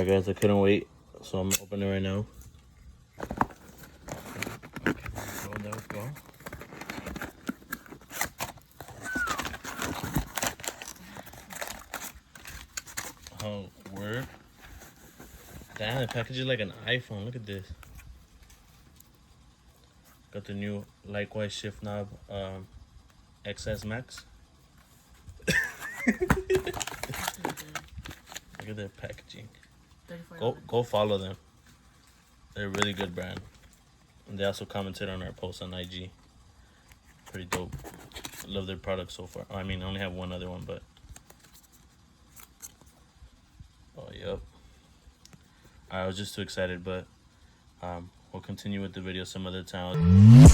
Alright guys, I couldn't wait, so I'm opening it right now. Oh, there we go. Oh, word. Damn, the package is like an iPhone. Look at this. Got the new Likewise shift knob XS Max. Look at their packaging. Go follow them. They're a really good brand. And they also commented on our post on IG. Pretty dope. Love their products so far. I mean, I only have one other one, but oh, yep. I was just too excited, but we'll continue with the video some other time.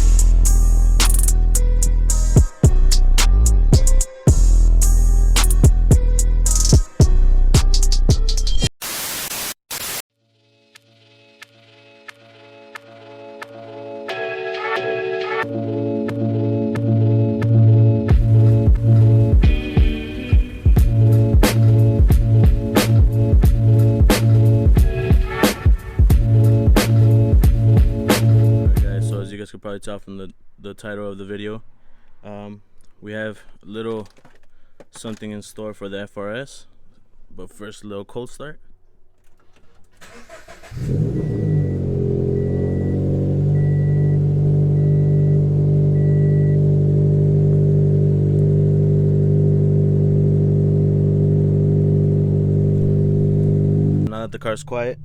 Could probably tell from the title of the video, we have a little something in store for the FRS, but first a little cold start. Now that the car's quiet,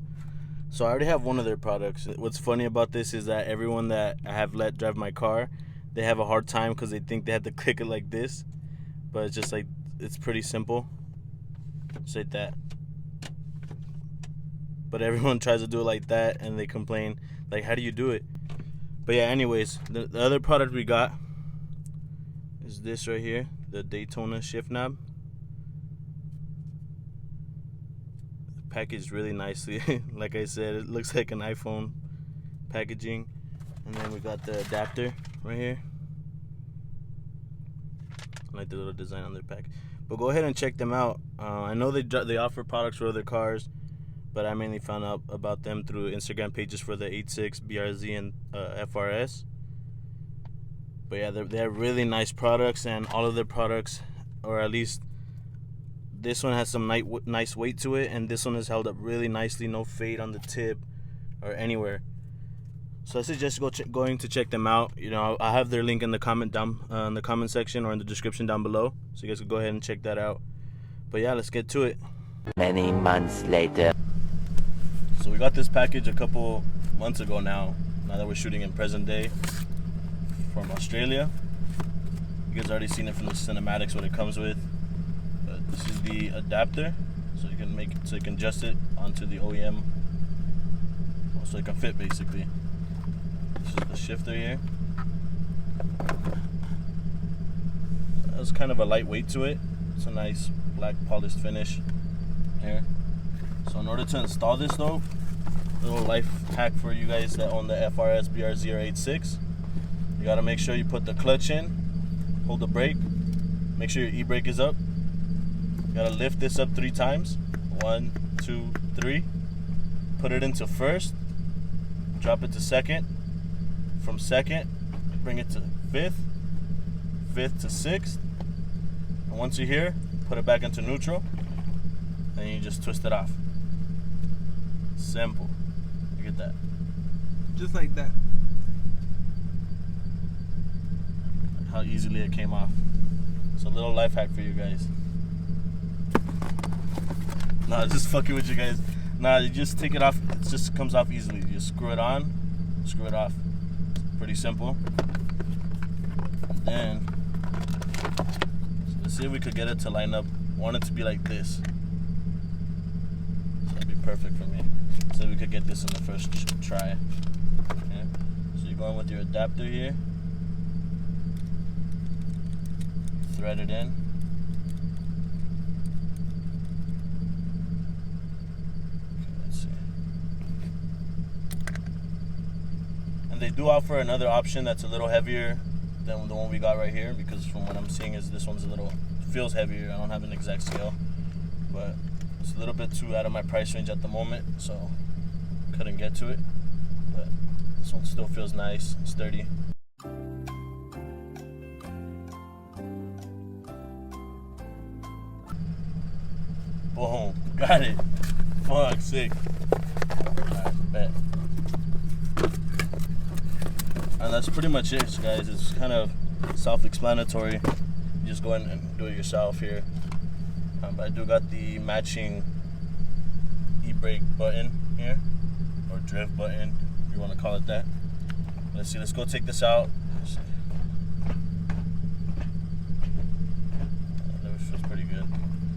so I already have one of their products. What's funny about this is that everyone that I have let drive my car, they have a hard time because they think they have to click it like this. But it's just like, it's pretty simple. Just like that. But everyone tries to do it like that and they complain, like, how do you do it? But yeah, anyways, the other product we got is this right here, the Daytona shift knob. Packaged really nicely. Like I said, it looks like an iPhone packaging. And then we got the adapter right here. I like the little design on their pack. But go ahead and check them out. I know they offer products for other cars, but I mainly found out about them through Instagram pages for the 86, BRZ, and FRS. But yeah, they have really nice products, and all of their products, or at least this one, has some nice weight to it, and this one is held up really nicely. No fade on the tip or anywhere. So I suggest going to check them out. You know, I have their link in the comment section or in the description down below, so you guys can go ahead and check that out. But yeah, let's get to it. Many months later. So we got this package a couple months ago now that we're shooting in present day from Australia. You guys already seen it from the cinematics, what it comes with. This is the adapter, so you can you can adjust it onto the OEM, so it can fit basically. This is the shifter here. There's kind of a light weight to it. It's a nice black polished finish here. So in order to install this though, a little life hack for you guys that own the FRS, BRZ, or 86. You gotta make sure you put the clutch in, hold the brake, make sure your e-brake is up. You gotta lift this up 3 times. 1, 2, 3. Put it into first. Drop it to second. From second, bring it to fifth. Fifth to sixth. And once you're here, put it back into neutral. And you just twist it off. Simple. Look at that. Just like that. How easily it came off. It's a little life hack for you guys. Nah, just fucking with you guys. Nah, you just take it off. It just comes off easily. You just screw it on, screw it off. Pretty simple. Then, so let's see if we could get it to line up. I want it to be like this. So that'd be perfect for me. So we could get this in the first try. Okay. So you're going with your adapter here. Thread it in. They do offer another option that's a little heavier than the one we got right here, because from what I'm seeing is this one's feels heavier. I don't have an exact scale, but It's a little bit too out of my price range at the moment, so couldn't get to it. But this one still feels nice, sturdy. Boom, got it. Fuck, sick. Alright, bet. And that's pretty much it, guys. It's kind of self-explanatory. You just go in and do it yourself here. But I do got the matching e-brake button here, or drift button, if you want to call it that. Let's see, let's go take this out. That feels pretty good.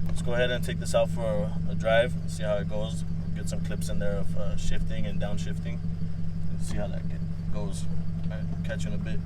Let's go ahead and take this out for a drive and see how it goes. Get some clips in there of shifting and downshifting. Let's see how that goes. All right, catch you in a bit.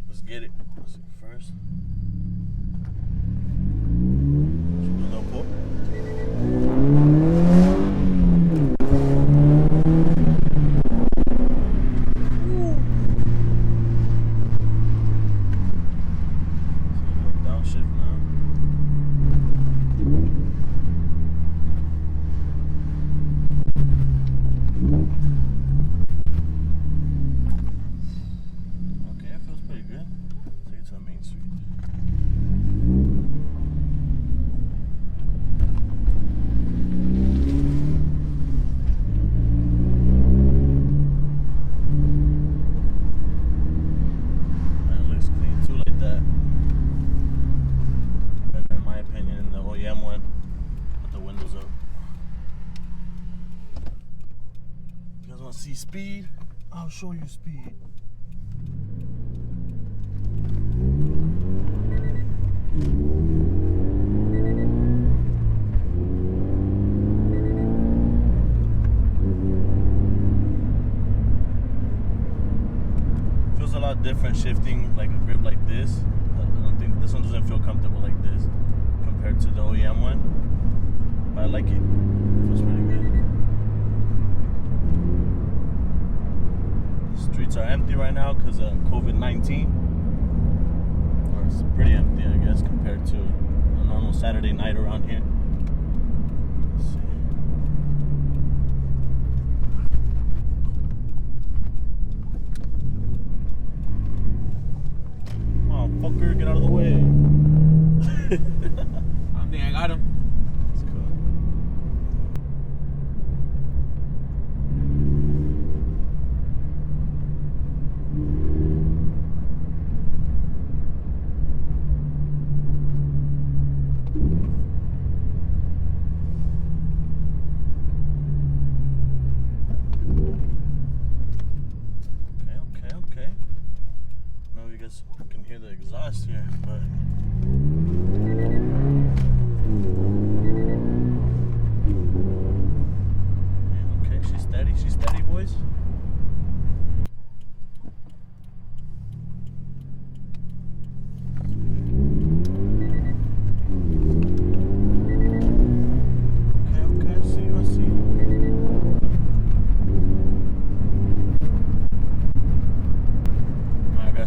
Let's get it. Let's see first. Should we do a little pull? Downshift now. See speed? I'll show you speed. Feels a lot different shifting like a grip like this. I don't think this one doesn't feel comfortable like this compared to the OEM one. But I like it. It feels pretty good. Streets are empty right now because of COVID-19, or it's pretty empty, I guess, compared to a normal Saturday night around here. Let's see. Oh, fucker, get out of the way. I think I got him. That's cool. I can hear the exhaust here, but yeah, okay, she's steady, boys. Okay, I see you.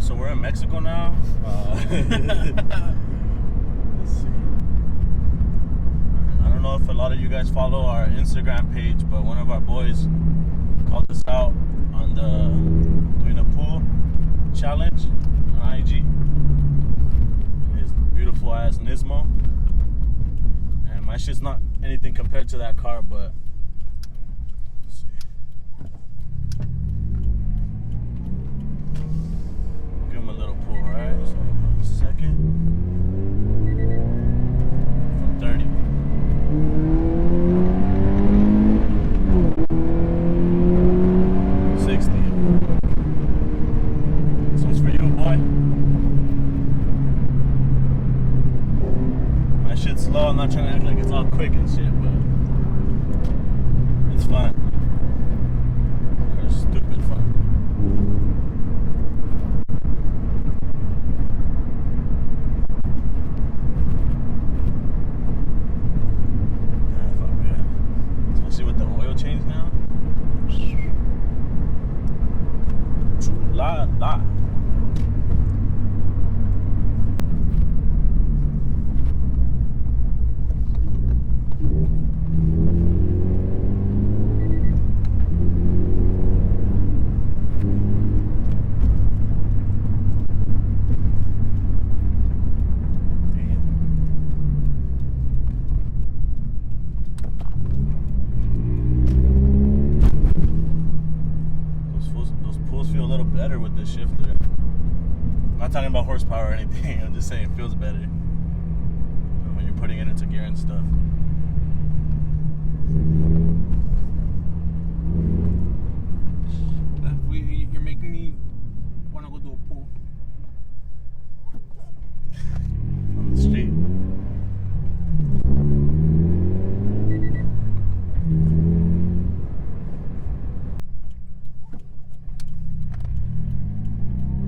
So we're in Mexico now. Let's see. I don't know if a lot of you guys follow our Instagram page, but one of our boys called us out on doing a pool challenge on IG. His beautiful ass Nismo. And my shit's not anything compared to that car, but let's see. Give him a little pull, right? So, a second. From 30. This one's for you, boy. My shit's slow. I'm not trying to act like it's all quick and shit, the shifter. I'm not talking about horsepower or anything. I'm just saying it feels better when you're putting it into gear and stuff. You're making me want to go to a pool. On the street.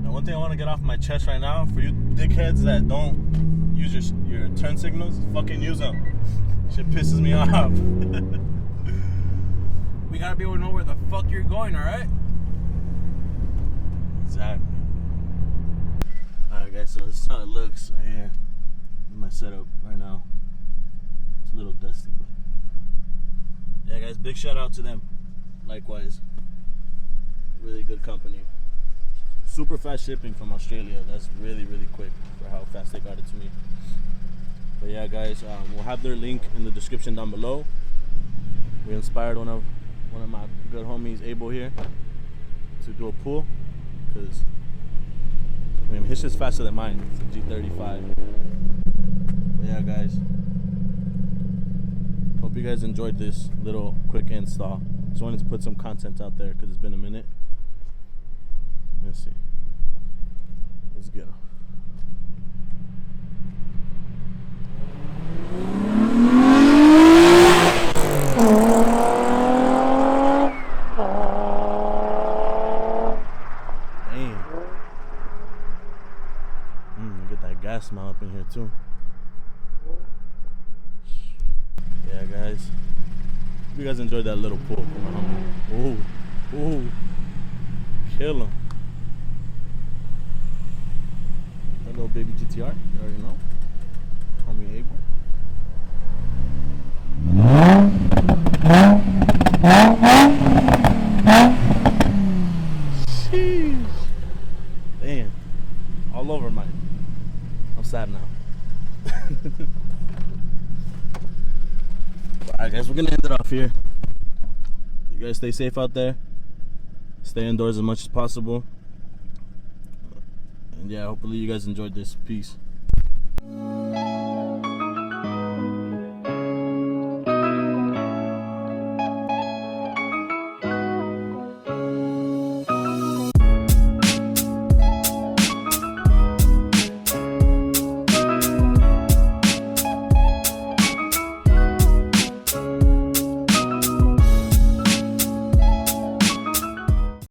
Now, one thing I want to get off my chest right now, for you dickheads that don't use your turn signals, fucking use them. Shit pisses me off. We gotta be able to know where the fuck you're going, alright? Exactly. Alright guys, so this is how it looks right here in my setup right now. It's a little dusty, but yeah guys, big shout out to them. Likewise. Really good company. Super fast shipping from Australia. That's really, really quick for how fast they got it to me. But yeah guys, we'll have their link in the description down below. We inspired one of my good homies, Abel here, to do a pool. Because, I mean, his shit's faster than mine. It's a G35. But yeah, guys. Hope you guys enjoyed this little quick install. Just wanted to put some content out there because it's been a minute. Let's see. Let's get 'em. Gas smell up in here too. Yeah guys, hope you guys enjoyed that little pull from my homie. Ooh, kill him. That little baby GTR, you already know. Homie Abel. Sheesh. Damn, all over mine. I'm sad now. Alright guys, we're gonna end it off here. You guys stay safe out there. Stay indoors as much as possible. And yeah, hopefully you guys enjoyed this. Peace.